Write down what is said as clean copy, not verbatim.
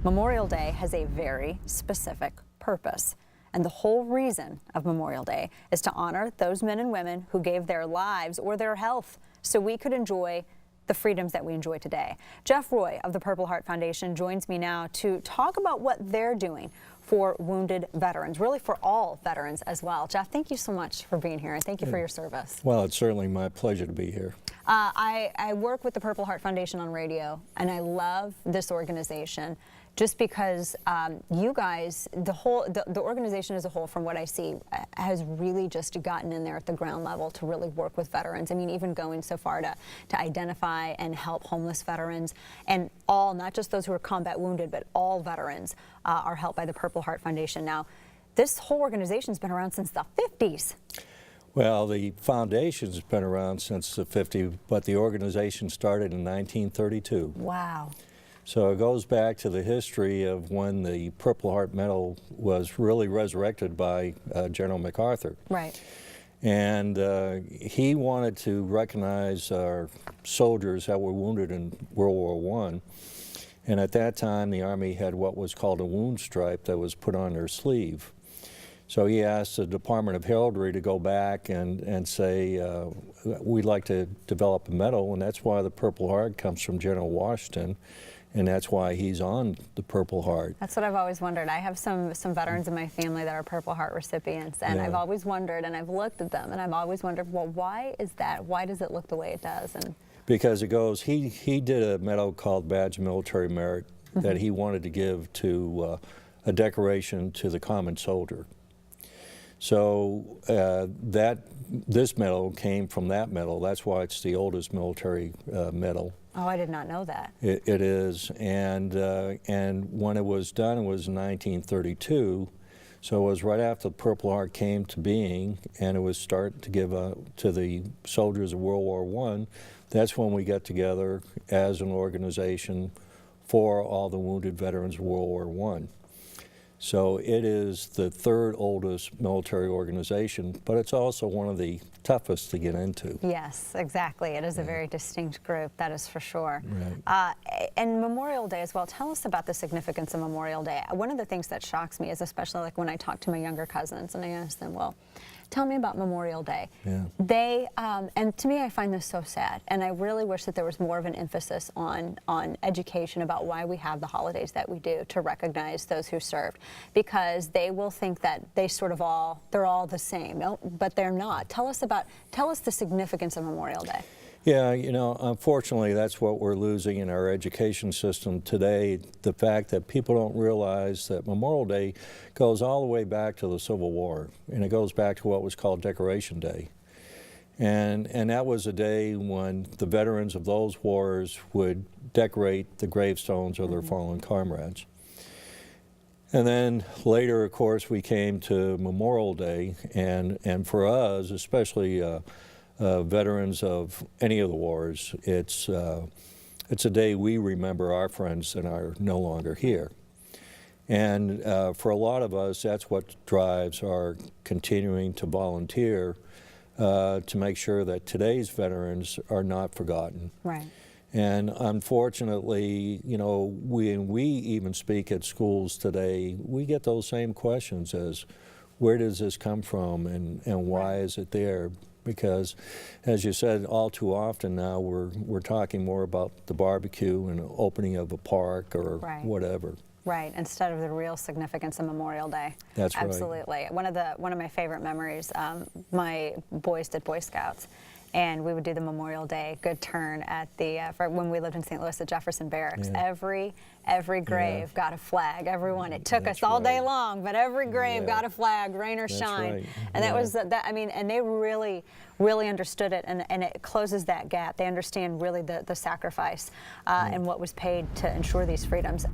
Memorial Day has a very specific purpose. And the whole reason of Memorial Day is to honor those men and women who gave their lives or their health so we could enjoy the freedoms that we enjoy today. Jeff Roy of the Purple Heart Foundation joins me now to talk about what they're doing for wounded veterans, really for all veterans as well. Jeff, thank you so much for being here, and thank you for your service. Well, it's certainly my pleasure to be here. I work with the Purple Heart Foundation on radio, and I love this organization just because you guys, the organization as a whole, from what I see, has really just gotten in there at the ground level to really work with veterans. I mean, even going so far to identify and help homeless veterans, and all, not just those who are combat wounded, but all veterans are helped by the Purple Heart Foundation. Now, this whole organization's been around since the 50s. Well, the foundation's been around since the 50s, but the organization started in 1932. Wow. So it goes back to the history of when the Purple Heart Medal was really resurrected by General MacArthur. Right. And he wanted to recognize our soldiers that were wounded in World War I. And at that time, the Army had what was called a wound stripe that was put on their sleeve. So he asked the Department of Heraldry to go back and say, we'd like to develop a medal, and that's why the Purple Heart comes from General Washington, and that's why he's on the Purple Heart. That's what I've always wondered. I have some veterans in my family that are Purple Heart recipients, and I've always wondered, and I've looked at them, and I've always wondered, well, why is that? Why does it look the way it does? And because it goes, he did a medal called Badge of Military Merit that he wanted to give to a decoration to the common soldier. So this medal came from that medal. That's why it's the oldest military medal. Oh, I did not know that. It is, and when it was done, it was in 1932. So it was right after the Purple Heart came to being, and it was starting to give to the soldiers of World War I. That's when we got together as an organization for all the wounded veterans of World War I. So it is the third oldest military organization, but it's also one of the toughest to get into. Yes, exactly. It is a very distinct group, that is for sure. Right. And Memorial Day as well. Tell us about the significance of Memorial Day. One of the things that shocks me is, especially like when I talk to my younger cousins and I ask them, well, tell me about Memorial Day. Yeah. They, and to me, I find this so sad, and I really wish that there was more of an emphasis on education about why we have the holidays that we do to recognize those who served, because they will think that they sort of they're all the same, no, but they're not. Tell us the significance of Memorial Day. Yeah, you know, unfortunately, that's what we're losing in our education system today, the fact that people don't realize that Memorial Day goes all the way back to the Civil War, and it goes back to what was called Decoration Day. And that was a day when the veterans of those wars would decorate the gravestones of their fallen comrades. And then later, of course, we came to Memorial Day, and for us, especially veterans of any of the wars, it's a day we remember our friends that are no longer here. And for a lot of us, that's what drives our continuing to volunteer to make sure that today's veterans are not forgotten. Right. And unfortunately, you know, when we even speak at schools today, we get those same questions as, where does this come from, and why is it there? Because, as you said, all too often now we're talking more about the barbecue and opening of a park or whatever. Right, instead of the real significance of Memorial Day. That's right. Absolutely. One of my favorite memories, my boys did Boy Scouts, and we would do the Memorial Day good turn at the when we lived in St. Louis at Jefferson Barracks. Yeah. Every grave got a flag. Everyone. It took us all day long, but every grave got a flag, rain or shine. Right. And that was that. I mean, and they really understood it, and it closes that gap. They understand really the sacrifice and what was paid to ensure these freedoms.